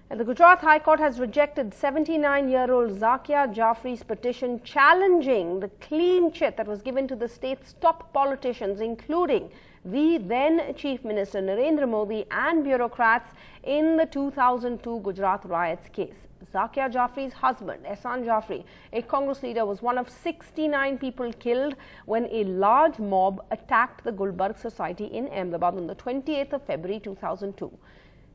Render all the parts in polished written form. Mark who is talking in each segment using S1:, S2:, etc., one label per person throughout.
S1: And the Gujarat High Court has rejected 79-year-old Zakia Jafri's petition challenging the clean chit that was given to the state's top politicians, including the then Chief Minister Narendra Modi and bureaucrats in the 2002 Gujarat riots case. Zakia Jafri's husband, Ehsaan Jafri, a Congress leader, was one of 69 people killed when a large mob attacked the Gulbarg Society in Ahmedabad on the 28th of February 2002.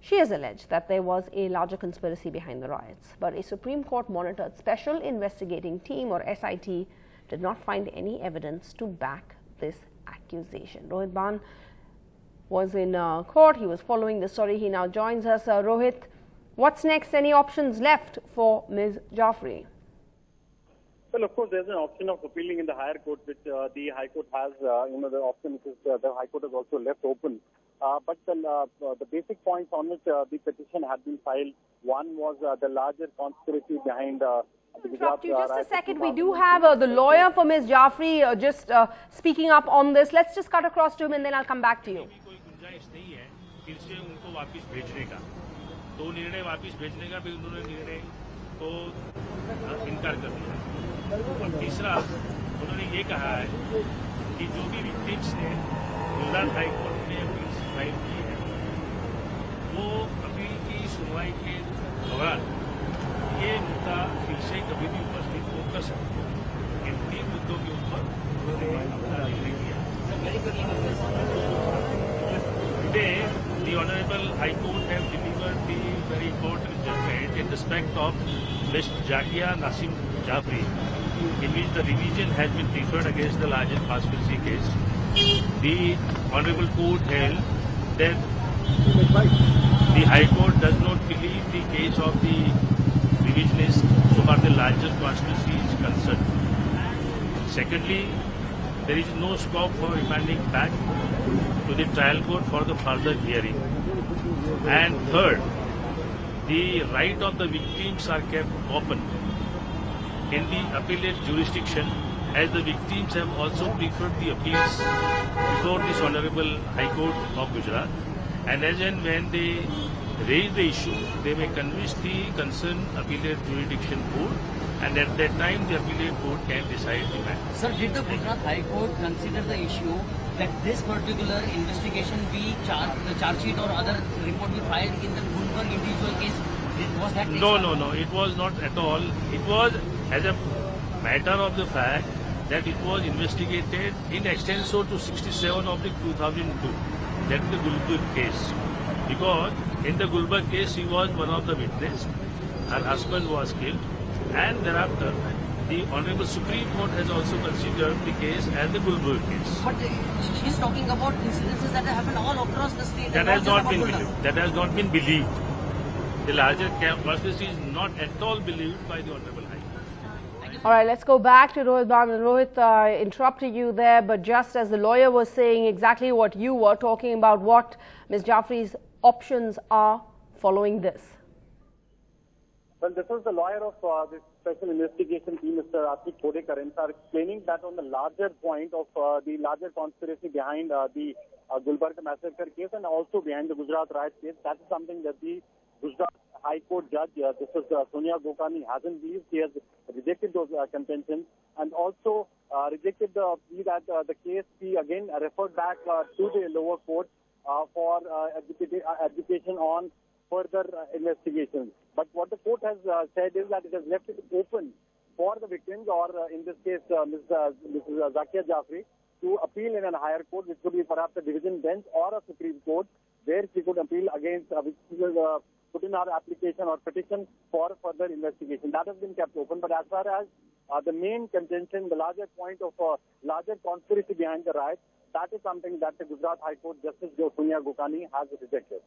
S1: She has alleged that there was a larger conspiracy behind the riots, but a Supreme Court monitored Special Investigating Team or SIT did not find any evidence to back this accusation. Rohit Ban was in court. He was following the story. He now joins us. Rohit, what's next? Any options left for Ms Jafri?
S2: Well, of course, there's an option of appealing in the higher court, which the High Court has, the option which is the High Court has also left open. But the basic points on which the petition had been filed, one was the larger conspiracy behind the Gujarat.
S1: Just a second, we do have the lawyer for Ms Jafri just speaking up on this. Let's just cut across to him and then I'll come back to you.
S3: तो निर्णय वापस भेजने का भी उन्होंने निर्णय को इनकार कर दिया। और तीसरा उन्होंने ये कहा है कि जो भी विक्टिम्स ने गुजरात हाई कोर्ट में अपील फाइल की है वो अपील की सुनवाई के दौरान ये मुद्दा फिर से कभी भी उपस्थित हो कर सकते हैं। इन तीन मुद्दों के ऊपर उन्होंने अपना निर्णय किया। Today, the Honorable High Court have delivered the very important judgment in respect of Ms Zakia Jafri, in which the revision has been preferred against the larger conspiracy case. The Honorable Court held that the High Court does not believe the case of the revisionist so far the larger conspiracy is concerned. Secondly, there is no scope for remanding back to the trial court for the further hearing. And third, the right of the victims are kept open in the appellate jurisdiction, as the victims have also preferred the appeals before this Honorable High Court of Gujarat. And as and when they raise the issue, they may convince the concerned appellate jurisdiction court, and at that time the appellate court can decide the matter.
S4: Sir, did the Gujarat High Court consider the issue that this particular investigation be the charge sheet or other report be filed in the Gulbarg individual case? Was that
S3: No, it was not at all. It was as a matter of the fact that it was investigated in extenso to 67 of the 2002. That is the Gulbarg case. Because in the Gulbarg case, she was one of the witnesses. Her husband was killed, and thereafter, the Honorable Supreme Court has also considered the case as the Gulbarg case.
S4: But she's talking about incidences that have happened all across the state.
S3: That has not been believed. That has not been believed. The larger conspiracy is not at all believed by the Honorable High Court.
S1: All right, let's go back to Rohit Ban. Rohit, interrupted you there, but just as the lawyer was saying exactly what you were talking about, what Ms Jafri's options are following this.
S2: Well, this is the lawyer of this Special Investigation Team, Mr. Asif Kodekar, explaining that on the larger point of the larger conspiracy behind the Gulbarg massacre case and also behind the Gujarat riot case, that is something that the Gujarat High Court judge, this is Sonia Gokani, hasn't believed. She has rejected those contentions and also rejected the plea that the case be again referred back to the lower court for education on further investigations. But what the court has said is that it has left it open for the victims, or in this case, Mrs. Zakia Jafri, to appeal in a higher court, which could be perhaps a division bench or a Supreme Court, where she could appeal against, which will put in our application or petition for further investigation. That has been kept open. But as far as the main contention, the larger point of larger conspiracy behind the riot, that is something that the Gujarat High Court Justice Sonia Gokani has rejected.